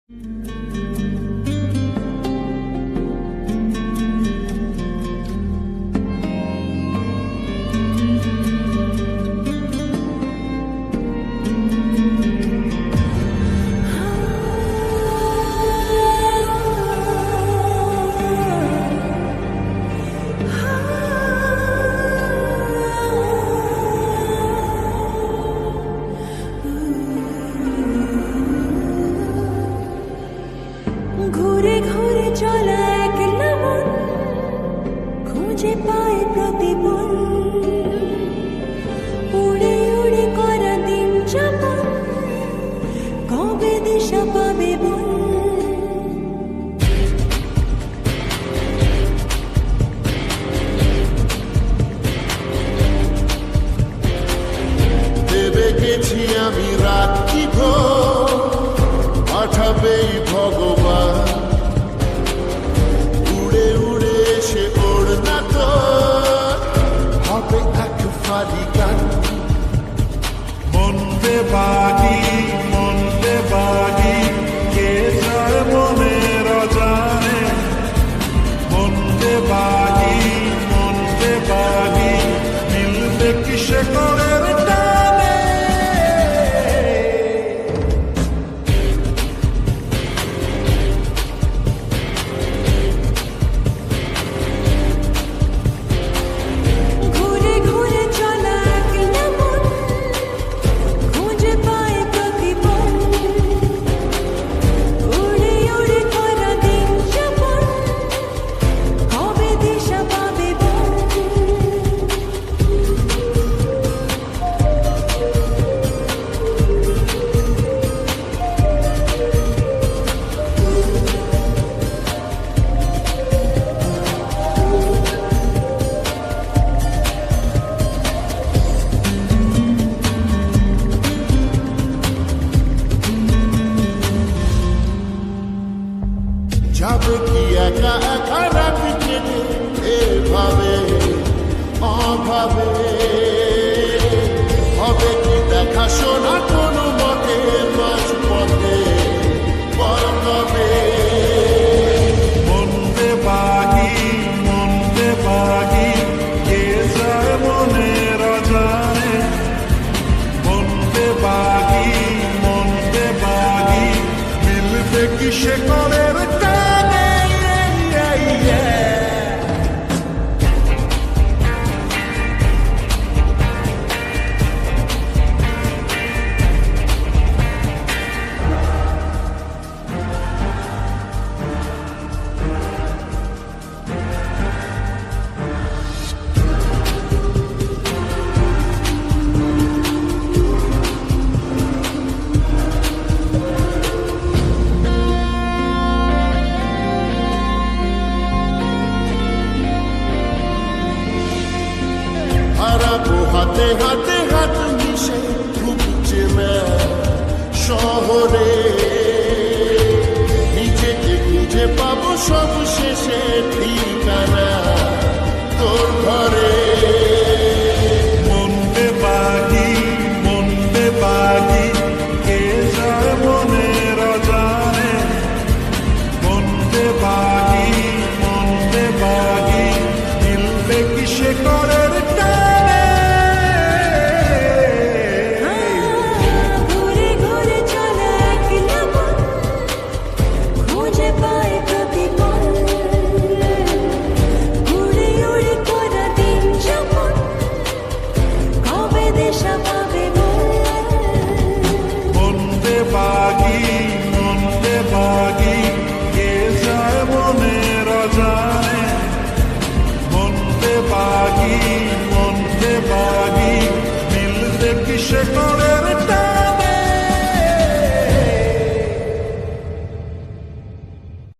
ঘুরে ঘুরে চলা একলা মন খুঁজে পায় প্রতিপল, উড়ে উড়ে করা দিন যাপন কবে দিশা পাবে বল। ভেবে গেছি আমি রাত্রি ভোর পাঠাবেই ভগবান, উড়ে উড়ে এসে ওড়না তো হবে এক ফালি গান। মন্দে বাগি কে যায় মনের অজানে। মন্দে বাগি মিলবে কিসে করের টানে। ঘুরে ঘুরে চলা একলা মন খুঁজে পায় প্রতিপল, উড়ে উড়ে করা দিন যাপন কবে দিশা পাবে বল। যাবে কি একা একা রাত কেটে এভাবে অভাবে, হবে কি দেখাশোনা কোনো মতে মাঝ পথে পরবে। মন্দে বাগি কে যায় মনের অজানে। মন্দে বাগি মিলবে কিসে করের টানে। হারাবো হাতে হাতে হাত মিশে ঘুরছে শহরে, নিজেকে খুঁজে পাবো সব শেষে ঠিকানা তোর ঘরে। মন্দে বাগি কে যায় মনের অজানে। মন্দে বাগি মিলবে কিসে করের টানে। ঘুরে ঘুরে চলা একলা মন খুঁজে পায় প্রতিপল, উড়ে উড়ে করা দিন যাপন কবে দিশা পাবে বল। মন্দে বাগি কে যায় মনের অজানে। মন্দে বাগি মিলবে কিসে করে